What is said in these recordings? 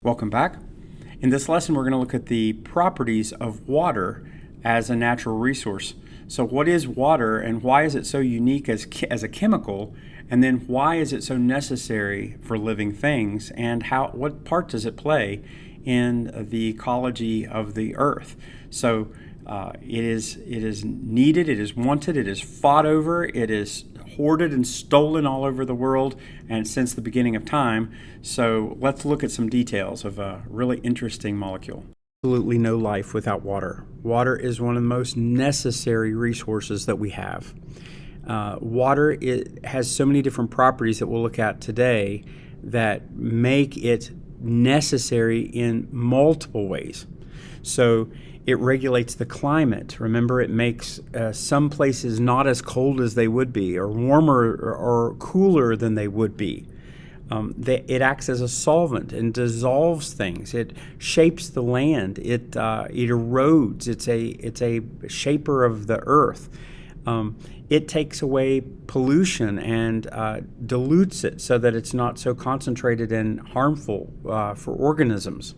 Welcome back. In this lesson, we're going to look at the properties of water as a natural resource. So what is water and why is it so unique as a chemical? And then why is it so necessary for living things? And what part does it play in the ecology of the earth? So it is needed, it is wanted, it is fought over, it is hoarded and stolen all over the world and since the beginning of time. So let's look at some details of a really interesting molecule. Absolutely no life without water. Water is one of the most necessary resources that we have. Water has so many different properties that we'll look at today that make it necessary in multiple ways. So it regulates the climate. Remember, it makes some places not as cold as they would be, or warmer or cooler than they would be. It acts as a solvent and dissolves things. It shapes the land. It erodes. It's a shaper of the earth. It takes away pollution and dilutes it so that it's not so concentrated and harmful for organisms.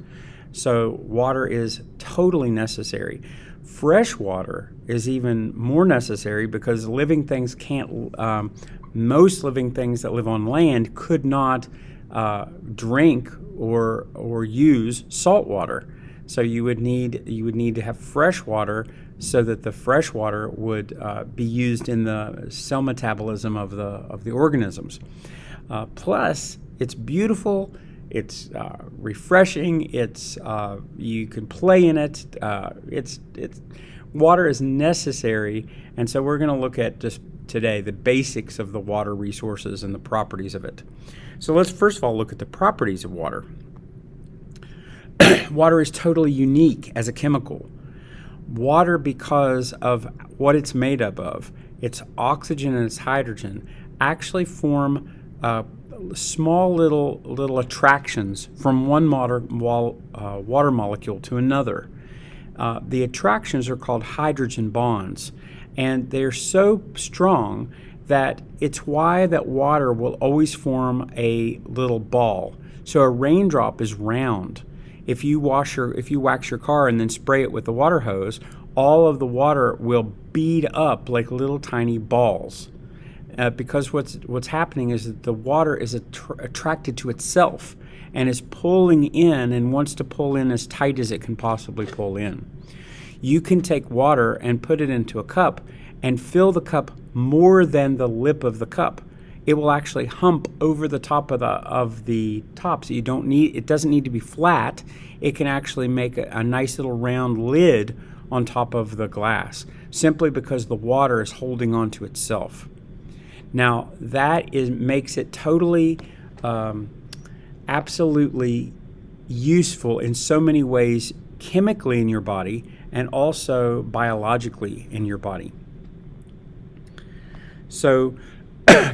So water is totally necessary. Fresh water is even more necessary because living things can't, most living things that live on land could not drink or use salt water. So you would need to have fresh water so that the fresh water would be used in the cell metabolism of the organisms. Plus, it's beautiful. It's refreshing. It's you can play in it. It's water is necessary, and so we're going to look at just today the basics of the water resources and the properties of it. So let's first of all look at the properties of water. Water is totally unique as a chemical. Water, because of what it's made up of, its oxygen and its hydrogen, actually form small little attractions from one water molecule to another. The attractions are called hydrogen bonds, and they're so strong that it's why that water will always form a little ball. So a raindrop is round. If you wax your car and then spray it with the water hose, all of the water will bead up like little tiny balls. Because what's happening is that the water is attracted to itself and is pulling in and wants to pull in as tight as it can possibly pull in. You can take water and put it into a cup and fill the cup more than the lip of the cup. It will actually hump over the top of the top. So it doesn't need to be flat. It can actually make a nice little round lid on top of the glass, simply because the water is holding on to itself. Now, makes it totally, absolutely useful in so many ways, chemically in your body and also biologically in your body. So,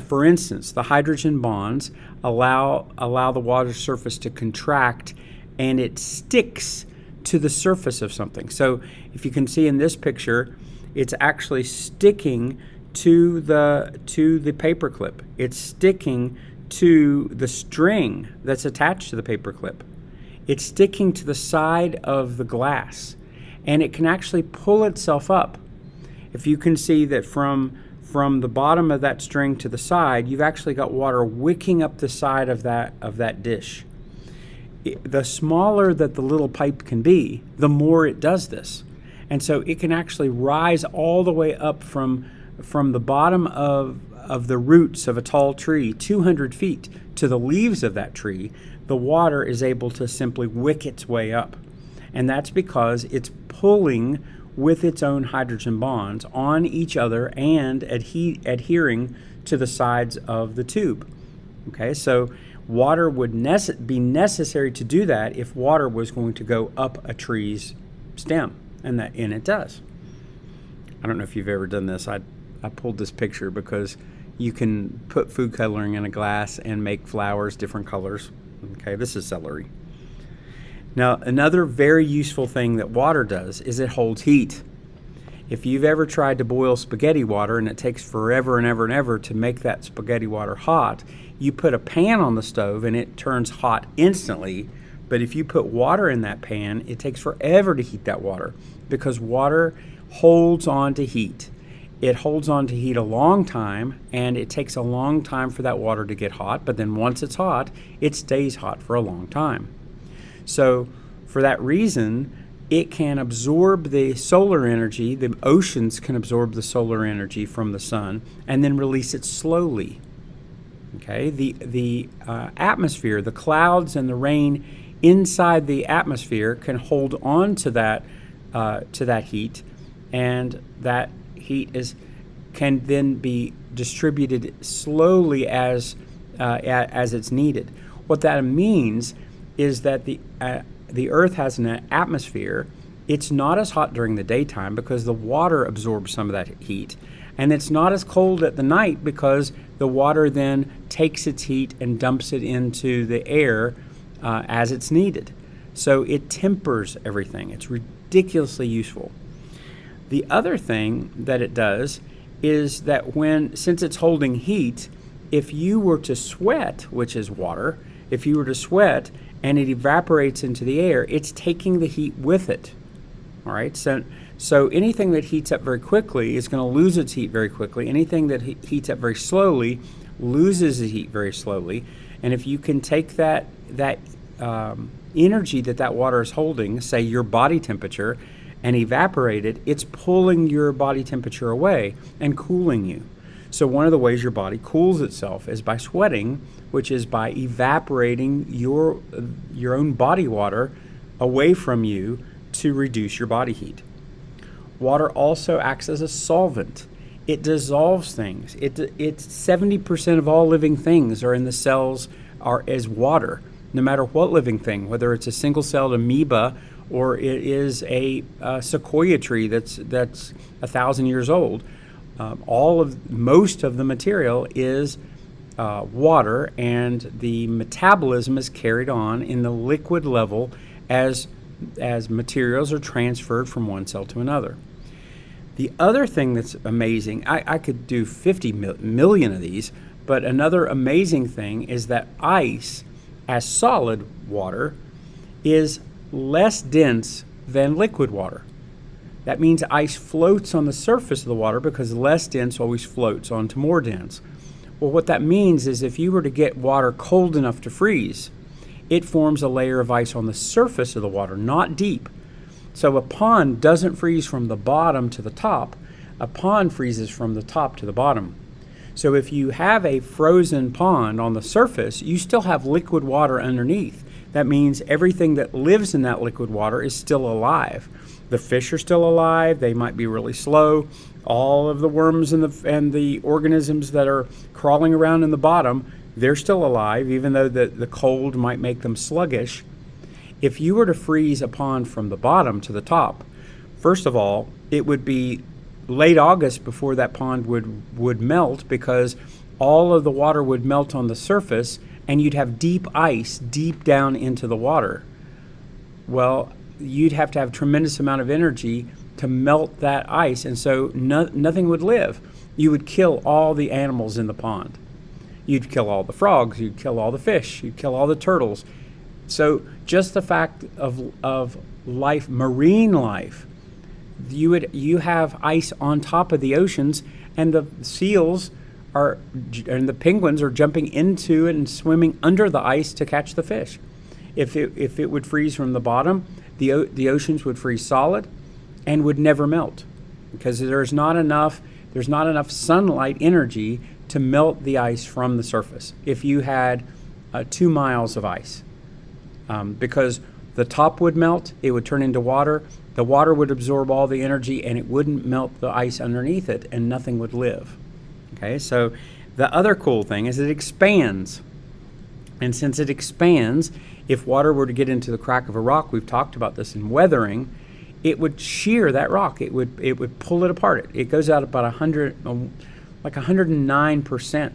for instance, the hydrogen bonds allow the water surface to contract, and it sticks to the surface of something. So, if you can see in this picture, it's actually sticking to the paper clip. It's sticking to the string that's attached to the paper clip. It's sticking to the side of the glass, and it can actually pull itself up. If you can see that from the bottom of that string to the side, you've actually got water wicking up the side of that dish. The smaller that the little pipe can be, the more it does this. And so it can actually rise all the way up from the bottom of the roots of a tall tree, 200 feet, to the leaves of that tree. The water is able to simply wick its way up. And that's because it's pulling with its own hydrogen bonds on each other and adhering to the sides of the tube. Okay, so water would be necessary to do that if water was going to go up a tree's stem, and it does. I don't know if you've ever done this. I pulled this picture because you can put food coloring in a glass and make flowers different colors. Okay, this is celery. Now, another very useful thing that water does is it holds heat. If you've ever tried to boil spaghetti water and it takes forever and ever and ever to make that spaghetti water hot, you put a pan on the stove and it turns hot instantly But if you put water in that pan, it takes forever to heat that water because water holds on to heat. It holds on to heat a long time, and it takes a long time for that water to get hot. But then once it's hot, it stays hot for a long time. So for that reason, it can absorb the solar energy. The oceans can absorb the solar energy from the sun and then release it slowly. Okay, the atmosphere, the clouds and the rain inside the atmosphere can hold on to that heat, and that heat can then be distributed slowly as it's needed. What that means is that the Earth has an atmosphere. It's not as hot during the daytime because the water absorbs some of that heat, and it's not as cold at the night because the water then takes its heat and dumps it into the air as it's needed. So it tempers everything. It's ridiculously useful. The other thing that it does is that since it's holding heat, if you were to sweat, which is water, if you were to sweat and it evaporates into the air, it's taking the heat with it. All right, so anything that heats up very quickly is going to lose its heat very quickly. Anything that heats up very slowly loses the heat very slowly. And if you can take that energy that water is holding, say your body temperature, and evaporate it, it's pulling your body temperature away and cooling you. So one of the ways your body cools itself is by sweating, which is by evaporating your own body water away from you to reduce your body heat. Water also acts as a solvent. It dissolves things. It's 70% of all living things are in the cells as water, no matter what living thing, whether it's a single-celled amoeba or it is a sequoia tree that's 1,000 years old. Most of the material is water, and the metabolism is carried on in the liquid level as materials are transferred from one cell to another. The other thing that's amazing, I could do 50 million of these, but another amazing thing is that ice, as solid water, is less dense than liquid water. That means ice floats on the surface of the water because less dense always floats onto more dense. Well, what that means is if you were to get water cold enough to freeze, it forms a layer of ice on the surface of the water, not deep. So a pond doesn't freeze from the bottom to the top. A pond freezes from the top to the bottom. So if you have a frozen pond on the surface, you still have liquid water underneath. That means everything that lives in that liquid water is still alive. The fish are still alive. They might be really slow. All of the worms and the organisms that are crawling around in the bottom, they're still alive, even though the cold might make them sluggish. If you were to freeze a pond from the bottom to the top, first of all, it would be late August before that pond would melt, because all of the water would melt on the surface and you'd have deep ice deep down into the water. Well, you'd have to have a tremendous amount of energy to melt that ice, and so nothing would live. You would kill all the animals in the pond. You'd kill all the frogs, you'd kill all the fish, you'd kill all the turtles. So just the fact of life, marine life, you have ice on top of the oceans, and the seals and the penguins are jumping into it and swimming under the ice to catch the fish. If it would freeze from the bottom, the oceans would freeze solid and would never melt, because there's not enough sunlight energy to melt the ice from the surface. If you had 2 miles of ice, because the top would melt, it would turn into water. The water would absorb all the energy, and it wouldn't melt the ice underneath it, and nothing would live. Okay, so the other cool thing is it expands. And since it expands, if water were to get into the crack of a rock, we've talked about this in weathering, it would shear that rock. It would pull it apart. It goes out about 109%.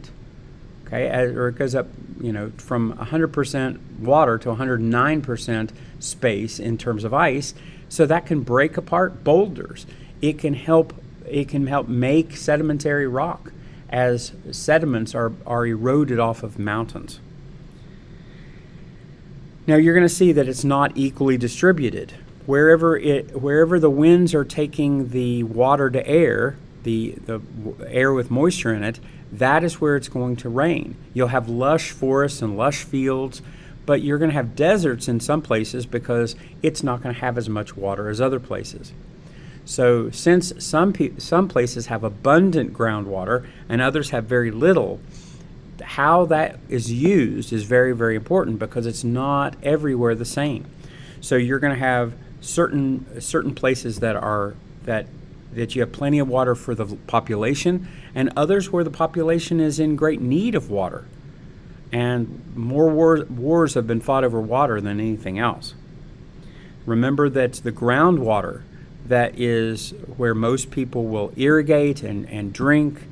Okay, or it goes up, from 100% water to 109% space in terms of ice. So that can break apart boulders. It can help make sedimentary rock as sediments are eroded off of mountains. Now you're going to see that it's not equally distributed. Wherever the winds are taking the water to air, the air with moisture in it, that is where it's going to rain. You'll have lush forests and lush fields, but you're going to have deserts in some places because it's not going to have as much water as other places. So since some places have abundant groundwater and others have very little, how that is used is very, very important because it's not everywhere the same. So you're going to have certain places that you have plenty of water for the population, and others where the population is in great need of water. And more wars have been fought over water than anything else. Remember that the groundwater that is where most people will irrigate and drink.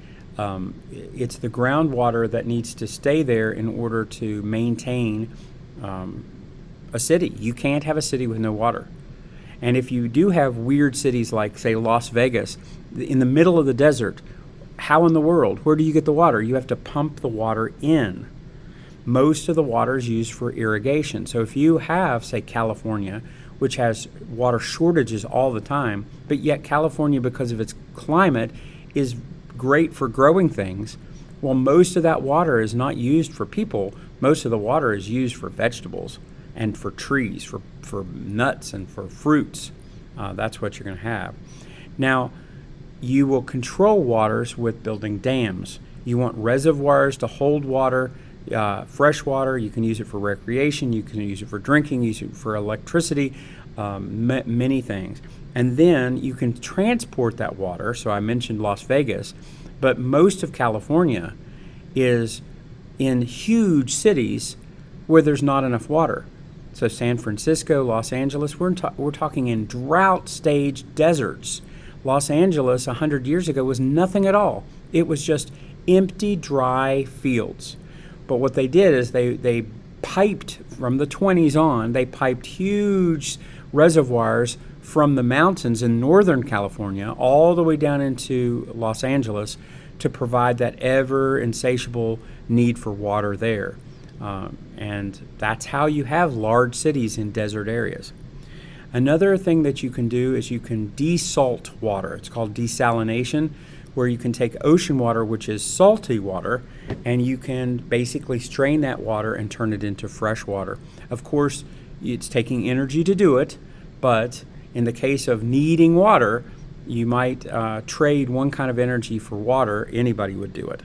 It's the groundwater that needs to stay there in order to maintain a city. You can't have a city with no water. And if you do have weird cities like, say, Las Vegas, in the middle of the desert, how in the world? Where do you get the water? You have to pump the water in. Most of the water is used for irrigation. So if you have, say, California, which has water shortages all the time, but yet California, because of its climate, is great for growing things, well, most of that water is not used for people. Most of the water is used for vegetables and for trees, for nuts and for fruits. That's what you're going to have. Now, you will control waters with building dams. You want reservoirs to hold water, fresh water. You can use it for recreation. You can use it for drinking. Use it for electricity, many things. And then you can transport that water. So I mentioned Las Vegas, but most of California is in huge cities where there's not enough water. So San Francisco, Los Angeles, we're talking in drought stage deserts. Los Angeles 100 years ago was nothing at all. It was just empty, dry fields. But what they did is they piped from the 20s on, they piped huge reservoirs from the mountains in Northern California all the way down into Los Angeles to provide that ever insatiable need for water there. And that's how you have large cities in desert areas. Another thing that you can do is you can desalt water. It's called desalination, where you can take ocean water, which is salty water, and you can basically strain that water and turn it into fresh water. Of course, it's taking energy to do it, but in the case of needing water, you might trade one kind of energy for water. Anybody would do it.